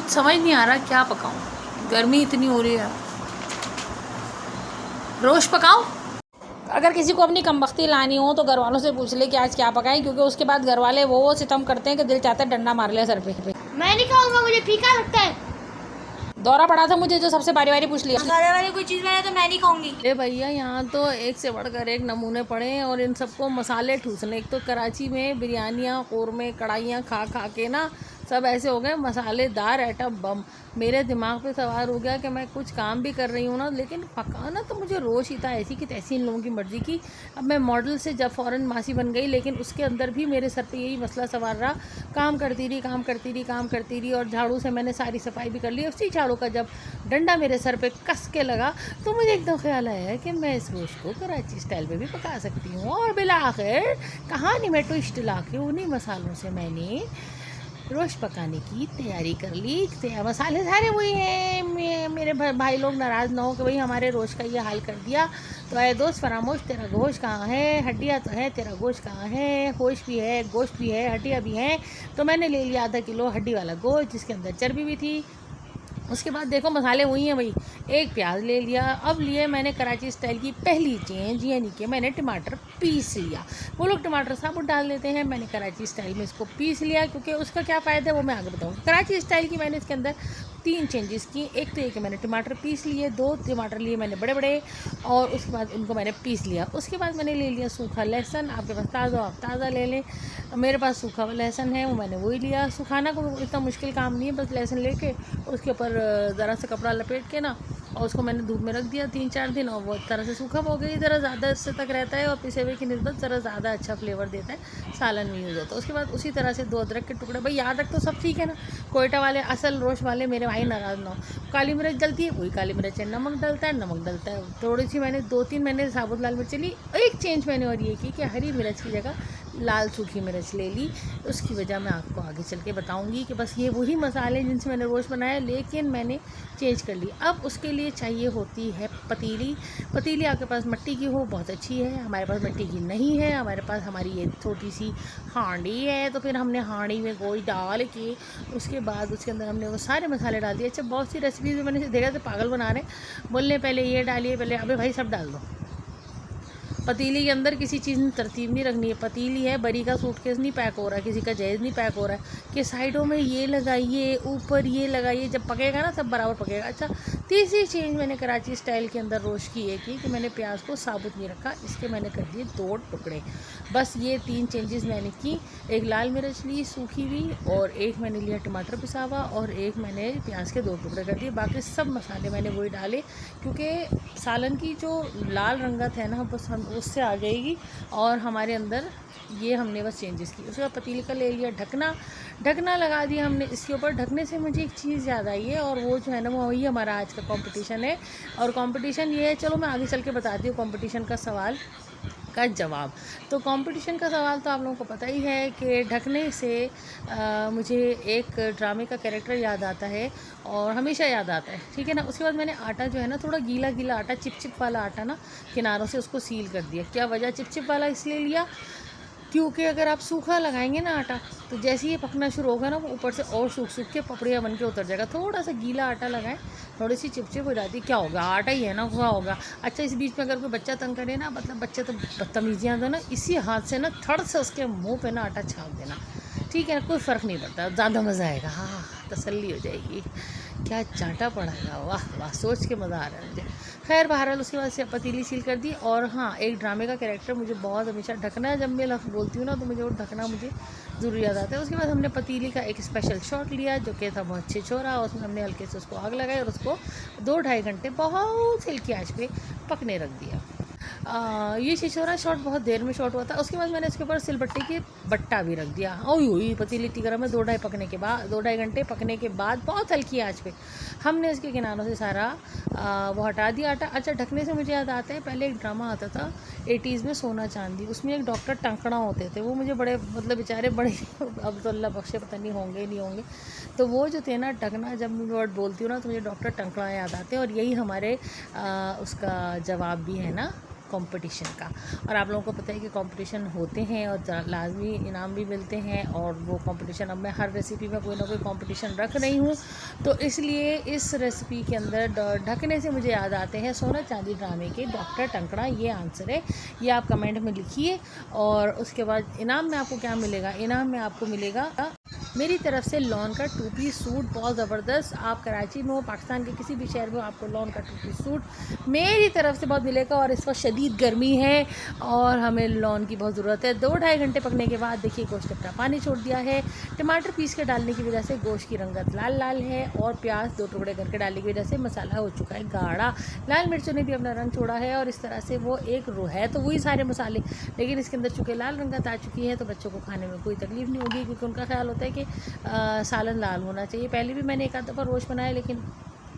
कुछ समझ नहीं आ रहा क्या पकाऊं, गर्मी इतनी हो रही है। रोश पकाऊं? अगर किसी को अपनी कमबख्ती लानी हो तो घर वालों से पूछ ले कि आज क्या पकाएं, क्योंकि उसके बाद घर वाले वो सितम करते हैं कि दिल चाहता है डंडा मार ले सर पे। मैं नहीं खाऊंगा, मुझे फीका लगता है। दौरा पड़ा था मुझे जो सबसे बारी बारी पूछ लिया। मसाले वाली कोई चीज़ बने तो मैं नहीं खाऊंगी। अरे भैया यहाँ तो एक से बढ़कर एक नमूने पड़े हैं और इन सबको मसाले ठूसने। एक तो कराची में बिरयानियाँ कौरमे कढ़ाइयाँ खा खा के ना सब ऐसे हो गए मसालेदार आइटम बम। मेरे दिमाग पे सवार हो गया कि मैं कुछ काम भी कर रही हूँ ना, लेकिन पकाना तो मुझे रोज़ ही था, ऐसी कि तैसी इन लोगों की मर्ज़ी की। अब मैं मॉडल से जब फ़ौरन मासी बन गई, लेकिन उसके अंदर भी मेरे सर पे यही मसला सवार रहा। काम करती रही और झाड़ू से मैंने सारी सफाई भी कर ली। उसी झाड़ू का जब डंडा मेरे सर पे कस के लगा तो मुझे एकदम ख्याल आया कि मैं इस गोश्त को कराची स्टाइल में भी पका सकती हूँ। और बिलाखिर कहानी में ट्विस्ट ला के उन्हीं मसालों से मैंने रोश पकाने की तैयारी कर ली। मसाले सारे वही हैं। मेरे भाई लोग नाराज़ ना हो कि भाई हमारे रोश का ये हाल कर दिया। तो आए दोस्त फरामोश, तेरा गोश्त कहाँ है? हड्डियाँ तो है, तेरा गोश्त कहाँ है? होश भी है, गोश्त भी है, हड्डियाँ भी हैं। तो मैंने ले लिया आधा किलो हड्डी वाला गोश्त जिसके अंदर चर्बी भी थी। उसके बाद देखो मसाले वही हैं भाई। एक प्याज ले लिया। अब लिए मैंने कराची स्टाइल की पहली चेंज, यानी कि मैंने टमाटर पीस लिया। वो लोग टमाटर साबुत डाल देते हैं, मैंने कराची स्टाइल में इसको पीस लिया, क्योंकि उसका क्या फ़ायदा है वो मैं आगे बताऊँगी। कराची स्टाइल की मैंने इसके अंदर 3 चेंजेस की। एक तो ये कि मैंने टमाटर पीस लिए, 2 टमाटर लिए मैंने बड़े बड़े और उसके बाद उनको मैंने पीस लिया। उसके बाद मैंने ले लिया सूखा लहसुन। आपके पास ताज़ा आप ताज़ा ले लें, मेरे पास सूखा लहसुन है वो मैंने वही लिया। सुखाना को इतना मुश्किल काम नहीं है, बस लहसुन लेके उसके ऊपर ज़रा सा कपड़ा लपेट के ना और उसको मैंने धूप में रख दिया 3-4 दिन और वो एक तरह से सूखा हो गई। ज़रा ज़्यादा इससे तक रहता है और पिसे हुए की निस्बत ज़रा ज़्यादा अच्छा फ्लेवर देता है, सालन में यूज़ होता है। उसके बाद उसी तरह से 2 अदरक के टुकड़े। भाई याद रख तो सब ठीक है ना, कोयटा वाले असल रोश वाले मेरे भाई नाराज़ ना हो। काली मिर्च डलती है वही काली मिर्च है, नमक डलता है। थोड़ी सी मैंने 2-3 मैंने साबुत लाल मिर्च ली। एक चेंज मैंने और ये की कि हरी मिर्च की जगह लाल सूखी मिर्च ले ली। उसकी वजह मैं आपको आगे चल के बताऊंगी कि बस ये वही मसाले जिनसे मैंने रोश बनाया, लेकिन मैंने चेंज कर ली। अब उसके लिए चाहिए होती है पतीली। पतीली आपके पास मिट्टी की हो बहुत अच्छी है, हमारे पास मिट्टी की नहीं है। हमारे पास हमारी ये छोटी सी हांडी है, तो फिर हमने हांडी में गोश्त डाल के उसके बाद उसके अंदर हमने वो सारे मसाले डाल दिए। अच्छा, बहुत सी रेसिपीज़ में मैंने देखा तो पागल बना रहे, बोलने पहले ये डालिए, पहले अबे भाई सब डाल दो। पतीली के अंदर किसी चीज़ में तरतीब नहीं रखनी है। पतीली है, बरी का सूटकेस नहीं पैक हो रहा है, किसी का जहेज़ नहीं पैक हो रहा है कि साइडों में ये लगाइए, ऊपर ये लगाइए, जब पकेगा ना सब बराबर पकेगा। अच्छा, तीसरी चेंज मैंने कराची स्टाइल के अंदर रोश की है कि मैंने प्याज को साबुत नहीं रखा, इसके मैंने कर दिए 2 टुकड़े। बस ये 3 चेंजेस मैंने की। एक लाल मिर्च ली सूखी हुई और एक मैंने लिया टमाटर पिसा हुआ और एक मैंने प्याज के 2 टुकड़े कर दिए। बाकी सब मसाले मैंने वही डाले, क्योंकि सालन की जो लाल रंगत है ना बस हम उससे आ जाएगी और हमारे अंदर ये हमने बस चेंजेस की। उसके बाद पतीले का ले लिया ढकना लगा दिया हमने इसके ऊपर। ढकने से मुझे एक चीज़ याद आई है और वो जो है ना वो वही हमारा आज का कंपटीशन है। और कंपटीशन ये है, चलो मैं आगे चल के बताती हूँ कंपटीशन का सवाल का जवाब। तो कंपटीशन का सवाल तो आप लोगों को पता ही है कि ढकने से मुझे एक ड्रामे का कैरेक्टर याद आता है और हमेशा याद आता है, ठीक है ना। उसके बाद मैंने आटा जो है ना थोड़ा गीला गीला आटा, चिपचिप वाला आटा ना किनारों से उसको सील कर दिया। क्या वजह चिपचिप वाला इसलिए लिया क्योंकि अगर आप सूखा लगाएंगे ना आटा तो जैसे ही ये पकना शुरू होगा ना वो ऊपर से और सूख के पपड़ियाँ बन के उतर जाएगा। थोड़ा सा गीला आटा लगाएं, थोड़ी सी चिपचिप हो जाती है, क्या होगा, आटा ही है ना, हुआ होगा। अच्छा, इस बीच में अगर कोई बच्चा तंग करे ना, मतलब बच्चे तो बदतमीजियाँ दो ना, इसी हाथ से ना थड़ से उसके मुँह पे ना आटा छाप देना, ठीक है ना, कोई फ़र्क नहीं पड़ता, ज़्यादा मज़ा आएगा। हाँ, तसल्ली हो जाएगी। क्या चाटा पड़ेगा, वाह वाह, सोच के मज़ा आ रहा है मुझे। खैर बहरहाल उसके बाद से पतीली सील कर दी। और हाँ, एक ड्रामे का कैरेक्टर मुझे बहुत हमेशा ढकना, जब मैं लफ्ज़ बोलती हूँ ना तो मुझे वो ढकना मुझे ज़रूर याद आता है। उसके बाद हमने पतीली का एक स्पेशल शॉट लिया जो कि था बहुत छिछोरा, उसमें हमने हल्के से उसको आग लगाई और उसको 2-2.5 घंटे बहुत हल्की आँच पे पकने रख दिया। ये छिछोरा शॉट बहुत देर में शॉट हुआ था। उसके बाद मैंने इसके ऊपर सिलबट्टी की बट्टा भी रख दिया। ओई पतीली इतनी गर्म है, 2-2.5 घंटे पकने के बाद बहुत हल्की आंच पे हमने इसके किनारों से सारा वो हटा दिया आटा। अच्छा, ढकने से मुझे याद आता है पहले एक ड्रामा आता था 80s में, सोना चांदी, उसमें एक डॉक्टर टंकड़ा होते थे, वो मुझे बड़े मतलब बेचारे बड़े अब तो अल्लाह बख्शे पता नहीं होंगे नहीं होंगे, तो वो जो थे ना ढकना, जब मैं वर्ड बोलती हूँ ना तो मुझे डॉक्टर टंकड़ा याद आते हैं और यही हमारे उसका जवाब भी है ना, कंपटीशन का। और आप लोगों को पता है कि कंपटीशन होते हैं और लाजमी इनाम भी मिलते हैं, और वो कंपटीशन अब मैं हर रेसिपी में कोई ना कोई कंपटीशन रख रही हूँ। तो इसलिए इस रेसिपी के अंदर ढकने से मुझे याद आते हैं सोना चांदी ड्रामे के डॉक्टर टंकड़ा। ये आंसर है, ये आप कमेंट में लिखिए। और उसके बाद इनाम में आपको क्या मिलेगा? इनाम में आपको मिलेगा मेरी तरफ से लॉन का 2 पीस सूट, बहुत ज़बरदस्त। आप कराची में हो, पाकिस्तान के किसी भी शहर में हो, आपको लॉन का 2 पीस सूट मेरी तरफ से बहुत मिलेगा। और इस वक्त शदीद गर्मी है और हमें लॉन की बहुत ज़रूरत है। 2-2.5 घंटे पकने के बाद देखिए गोश्त अपना पानी छोड़ दिया है। टमाटर पीस के डालने की वजह से गोश्त की रंगत लाल लाल है, और प्याज 2 टुकड़े करके डालने की वजह से मसाला हो चुका है गाढ़ा। लाल मिर्चों ने भी अपना रंग छोड़ा है, और इस तरह से वो एक रो है तो वही सारे मसाले, लेकिन इसके अंदर चूँकि लाल रंगत आ चुकी है तो बच्चों को खाने में कोई तकलीफ़ नहीं होगी, क्योंकि उनका ख्याल होता है कि सालन लाल होना चाहिए। पहले भी मैंने एक आध दफ़ा रोश बनाया, लेकिन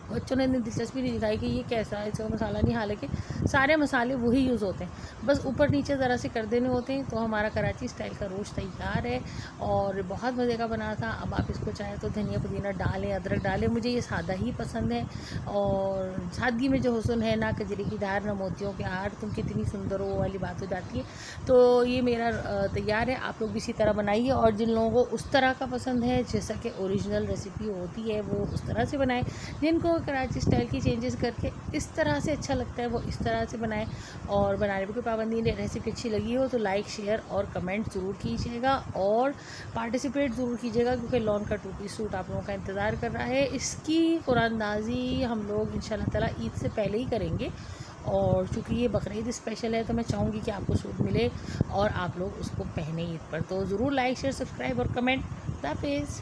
बच्चों ने इतनी दिलचस्पी नहीं दिखाई कि ये कैसा है, इसका मसाला नहीं। हालांकि सारे मसाले वही यूज़ होते हैं, बस ऊपर नीचे ज़रा से कर देने होते हैं। तो हमारा कराची स्टाइल का रोश तैयार है और बहुत मज़े का बना था। अब आप इसको चाहे तो धनिया पुदीना डालें, अदरक डालें, मुझे ये सादा ही पसंद है। और सादगी में जो हुस्न है, ना कजरी की धार ना मोतियों के हार, तुम कितनी सुंदर हो वाली बात हो जाती है। तो ये मेरा तैयार है, आप लोग भी इसी तरह बनाइए। और जिन लोगों को उस तरह का पसंद है जैसा कि ओरिजिनल रेसिपी होती है, वो उस तरह से बनाएं। जिनको कराची स्टाइल की चेंजेस करके इस तरह से अच्छा लगता है, वो इस तरह से बनाएं। और बनाने में कोई पाबंदी नहीं। रेसिपी अच्छी लगी हो तो लाइक, शेयर और कमेंट ज़रूर कीजिएगा, और पार्टिसिपेट ज़रूर कीजिएगा, क्योंकि लॉन का 2 पीस सूट आप लोगों का इंतज़ार कर रहा है। इसकी कुरानंदाज़ी हम लोग इंशाल्लाह ताला ईद से पहले ही करेंगे, और चूँकि ये बकरीद स्पेशल है तो मैं चाहूँगी कि आपको सूट मिले और आप लोग उसको पहने ईद पर। तो ज़रूर लाइक, शेयर, सब्सक्राइब और कमेंट। खुदा हाफिज़।